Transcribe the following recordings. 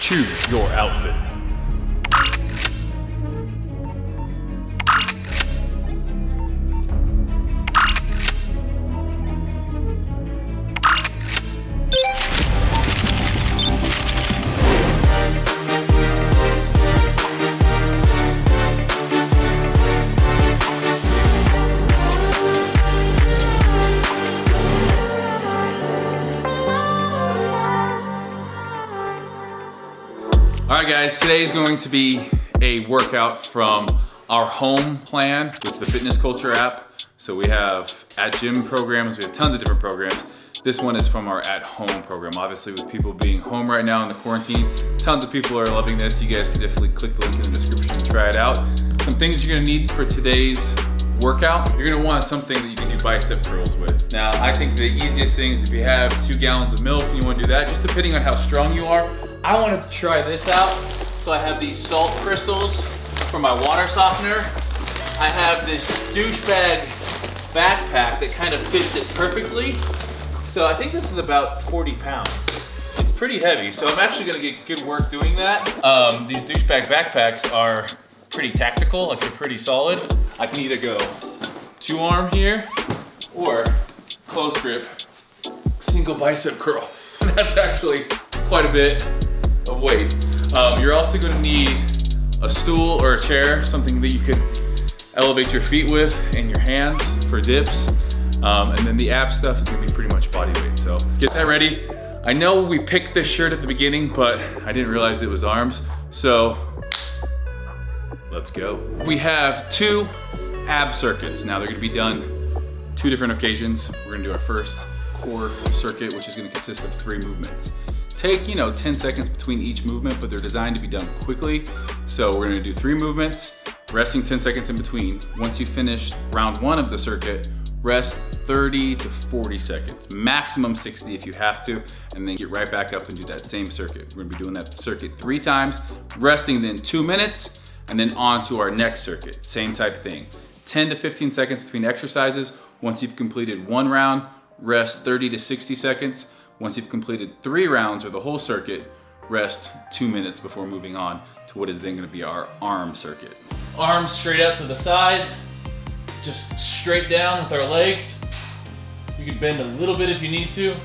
Choose your outfit. All right guys, today is going to be a workout from our home plan with the Fitness Culture app. So we have at gym programs, we have tons of different programs. This one is from our at home program. Obviously with people being home right now in the quarantine, tons of people are loving this. You guys can definitely click the link in the description and try it out. Some things you're gonna need for today's workout. You're gonna want something that you can do bicep curls with. Now, I think the easiest thing is if you have 2 gallons of milk and you wanna do that, just depending on how strong you are. I wanted to try this out. So I have these salt crystals for my water softener. I have this douchebag backpack that kind of fits it perfectly. So I think this is about 40 pounds. It's pretty heavy, so I'm actually gonna get good work doing that. These douchebag backpacks are pretty tactical, like they're pretty solid. I can either go 2-arm here or close grip, single bicep curl. And that's actually quite a bit of weight. You're also gonna need a stool or a chair, something that you could elevate your feet with and your hands for dips. And then the ab stuff is gonna be pretty much body weight. So get that ready. I know we picked this shirt at the beginning, but I didn't realize it was arms. So let's go. We have 2 ab circuits. Now they're gonna be done 2 different occasions. We're gonna do our first core circuit, which is gonna consist of 3 movements. Take, 10 seconds between each movement, but they're designed to be done quickly. So we're gonna do 3 movements, resting 10 seconds in between. Once you finish round 1 of the circuit, rest 30 to 40 seconds, maximum 60 if you have to, and then get right back up and do that same circuit. We're gonna be doing that circuit 3 times, resting then 2 minutes, and then on to our next circuit. Same type of thing. 10 to 15 seconds between exercises. Once you've completed 1 round, rest 30 to 60 seconds. Once you've completed 3 rounds or the whole circuit, rest 2 minutes before moving on to what is then gonna be our arm circuit. Arms straight out to the sides, just straight down with our legs. You can bend a little bit if you need to,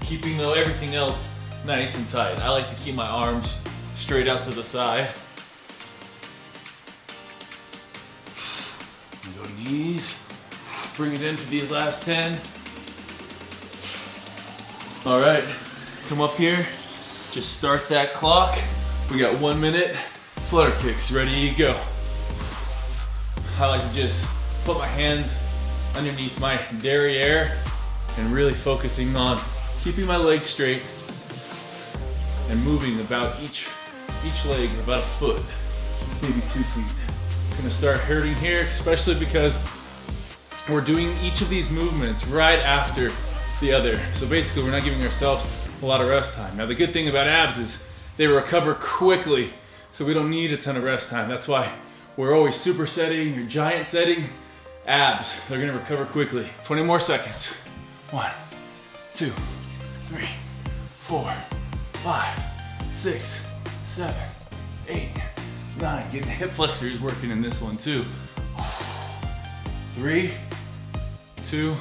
keeping though everything else nice and tight. I like to keep my arms straight out to the side. Go knees, bring it in for these last 10. All right, come up here, just start that clock. We got 1 minute, flutter kicks, ready to go. I like to just put my hands underneath my derriere and really focusing on keeping my legs straight and moving about each leg about a foot, maybe 2 feet. It's gonna start hurting here, especially because we're doing each of these movements right after the other. So basically we're not giving ourselves a lot of rest time. Now the good thing about abs is they recover quickly, so we don't need a ton of rest time. That's why we're always supersetting or giant setting. Abs, they're gonna recover quickly. 20 more seconds. 1, 2, 3, 4, 5, 6, 7, 8, 9. Getting the hip flexors working in this one too. 3, 2,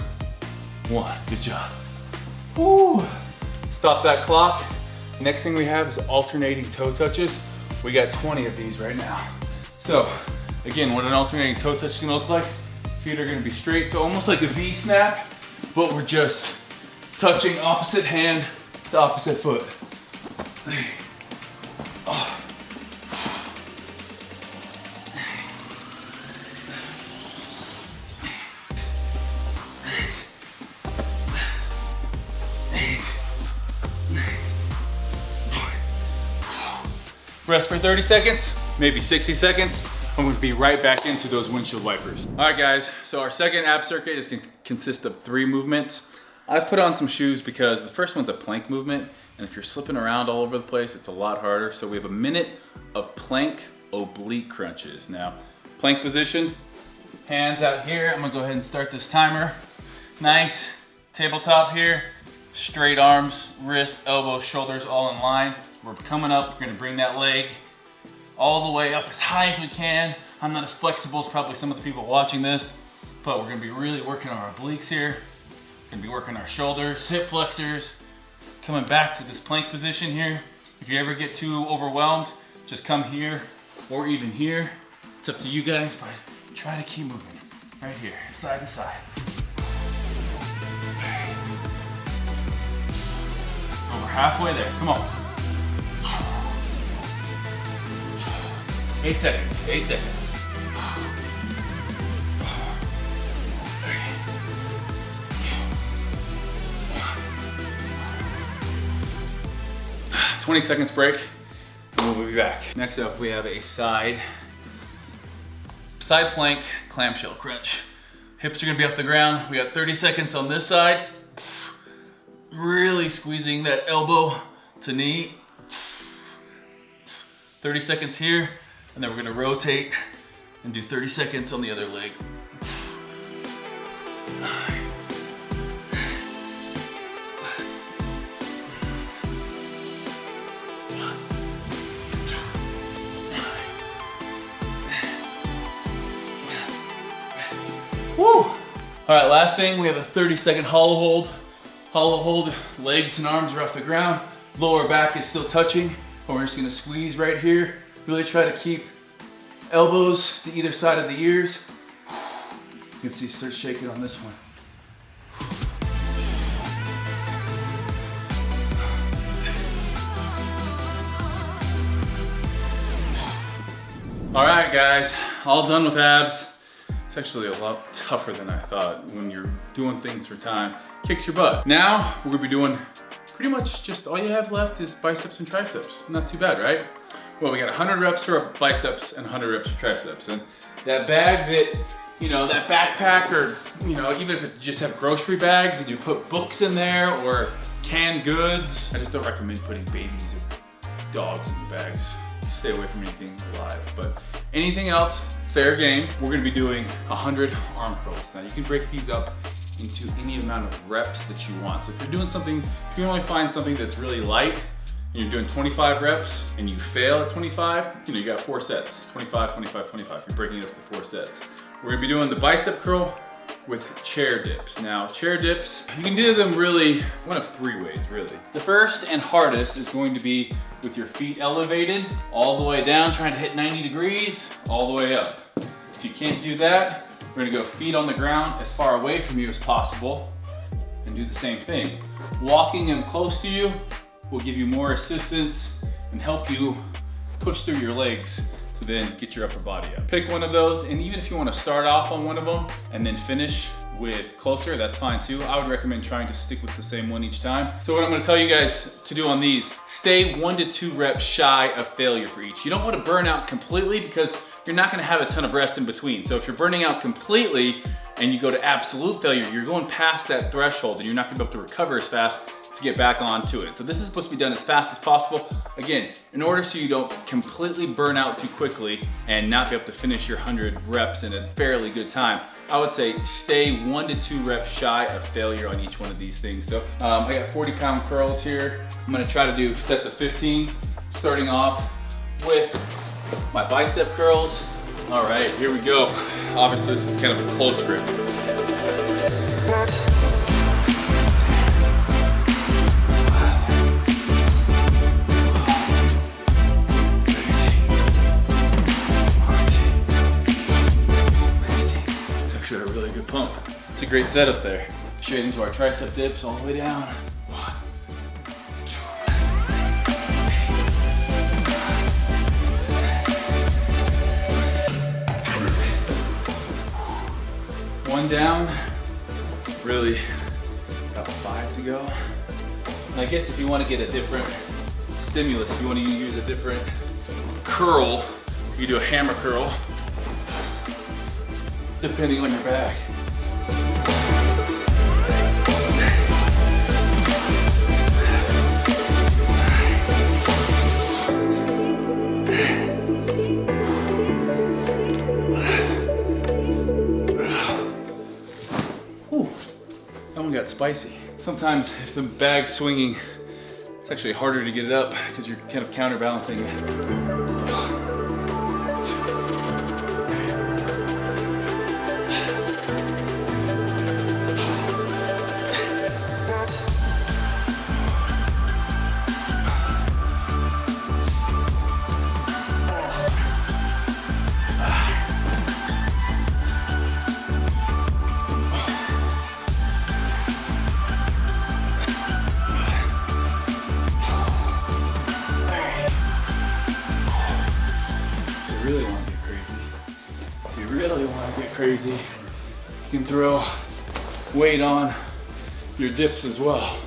1. Good job. Woo. Stop that clock. Next thing we have is alternating toe touches. We got 20 of these right now. So again, what an alternating toe touch is gonna look like. Feet are gonna be straight, so almost like a V snap, but we're just touching opposite hand to opposite foot. Rest for 30 seconds, maybe 60 seconds. I'm gonna be right back into those windshield wipers. All right guys, so our second ab circuit is gonna consist of 3 movements. I put on some shoes because the first one's a plank movement, and if you're slipping around all over the place, it's a lot harder. So we have a minute of plank oblique crunches. Now, plank position, hands out here. I'm gonna go ahead and start this timer. Nice tabletop here, straight arms, wrist, elbows, shoulders all in line. We're coming up, we're gonna bring that leg all the way up as high as we can. I'm not as flexible as probably some of the people watching this, but we're gonna be really working on our obliques here. We're gonna be working our shoulders, hip flexors, coming back to this plank position here. If you ever get too overwhelmed, just come here or even here. It's up to you guys, but try to keep moving. Right here, side to side. Over halfway there, come on. 8 seconds, 8 seconds. 20 seconds break, and we'll be back. Next up, we have a side plank clamshell crunch. Hips are gonna be off the ground. We got 30 seconds on this side. Really squeezing that elbow to knee. 30 seconds here, and then we're gonna rotate and do 30 seconds on the other leg. Woo! All right, last thing, we have a 30-second hollow hold. Hollow hold, legs and arms are off the ground. Lower back is still touching. And we're just gonna squeeze right here. Really try to keep elbows to either side of the ears. You can see start shaking on this one. All right, guys, all done with abs. It's actually a lot tougher than I thought when you're doing things for time. Kicks your butt. Now, we're gonna be doing pretty much just all you have left is biceps and triceps. Not too bad, right? Well, we got 100 reps for our biceps and 100 reps for triceps. And that bag that, you know, that backpack or, you know, even if you just have grocery bags and you put books in there or canned goods, I just don't recommend putting babies or dogs in the bags. Stay away from anything alive. But anything else, fair game. We're gonna be doing 100 arm curls. Now you can break these up into any amount of reps that you want. So if you're doing something, if you only find something that's really light and you're doing 25 reps and you fail at 25, you know, you got 4 sets, 25, 25, 25. You're breaking it up to 4 sets. We're gonna be doing the bicep curl with chair dips. Now, chair dips, you can do them really one of 3 ways, really. The first and hardest is going to be with your feet elevated, all the way down, trying to hit 90 degrees, all the way up. If you can't do that, we're gonna go feet on the ground as far away from you as possible and do the same thing. Walking them close to you will give you more assistance and help you push through your legs to then get your upper body up. Pick one of those, and even if you wanna start off on one of them and then finish with closer, that's fine too. I would recommend trying to stick with the same one each time. So what I'm gonna tell you guys to do on these, stay 1 to 2 reps shy of failure for each. You don't wanna burn out completely because you're not gonna have a ton of rest in between. So if you're burning out completely and you go to absolute failure, you're going past that threshold and you're not gonna be able to recover as fast to get back onto it. So this is supposed to be done as fast as possible. Again, in order so you don't completely burn out too quickly and not be able to finish your 100 reps in a fairly good time, I would say stay 1 to 2 reps shy of failure on each one of these things. So I got 40-pound curls here. I'm gonna try to do sets of 15, starting off with my bicep curls. All right, here we go. Obviously, this is kind of a close grip. It's actually a really good pump. It's a great setup there. Straight into our tricep dips all the way down. 1, 2. One down, really about 5 to go. And I guess if you want to get a different stimulus, if you want to use a different curl, you do a hammer curl, depending on your back. That one got spicy. sometimes if the bag's swinging, it's actually harder to get it up because you're kind of counterbalancing it. Really want to get crazy, you can throw weight on your dips as well.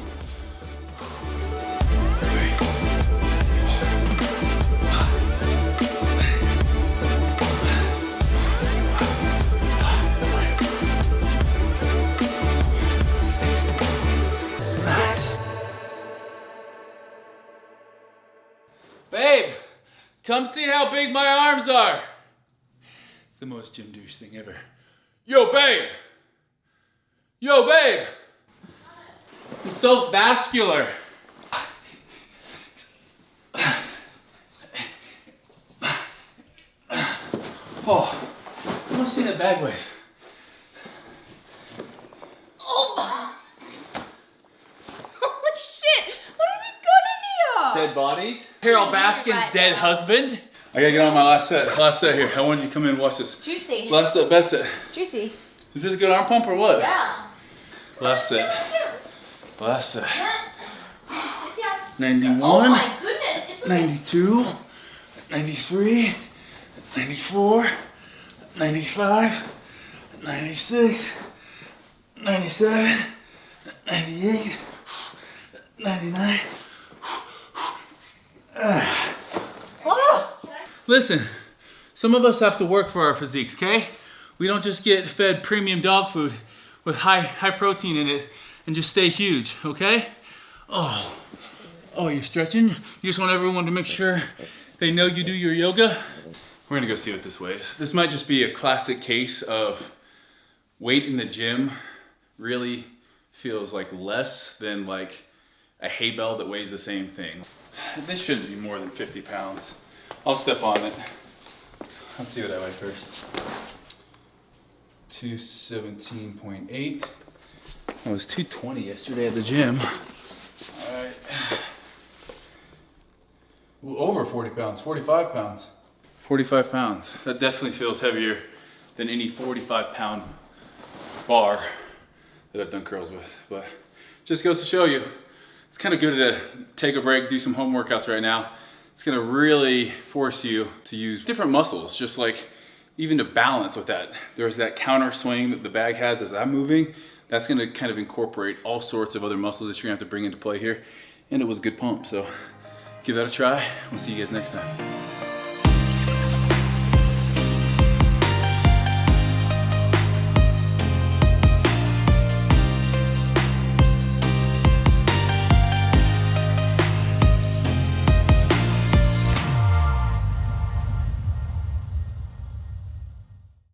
Babe, come see how big my arms are. The most gym douche thing ever. Yo, babe! Yo, babe! I'm so vascular. Oh, how much do you think that bag weighs? Oh! Holy shit! What have we got in here? Dead bodies? Carol Baskin's dead husband? I gotta get on my last set here. I wanted you to come in and watch this. Juicy. Last set, best set. Juicy. Is this a good arm pump or what? Yeah. Last set. Last set. Sit down. 91. Oh my goodness. It's like 92. 93. 94. 95. 96. 97. 98. 99. Listen, some of us have to work for our physiques, okay? We don't just get fed premium dog food with high protein in it and just stay huge, okay? Oh, you're stretching? You just want everyone to make sure they know you do your yoga? We're gonna go see what this weighs. This might just be a classic case of weight in the gym really feels like less than like a hay bale that weighs the same thing. This shouldn't be more than 50 pounds. I'll step on it. Let's see what I weigh first. 217.8. I was 220 yesterday at the gym. All right. Ooh, over 40 pounds, 45 pounds. 45 pounds. That definitely feels heavier than any 45-pound bar that I've done curls with. But just goes to show you, it's kind of good to take a break, do some home workouts right now. It's gonna really force you to use different muscles, just like even to balance with that. There's that counter swing that the bag has as I'm moving. That's gonna kind of incorporate all sorts of other muscles that you're gonna have to bring into play here. And it was a good pump, so give that a try. We'll see you guys next time.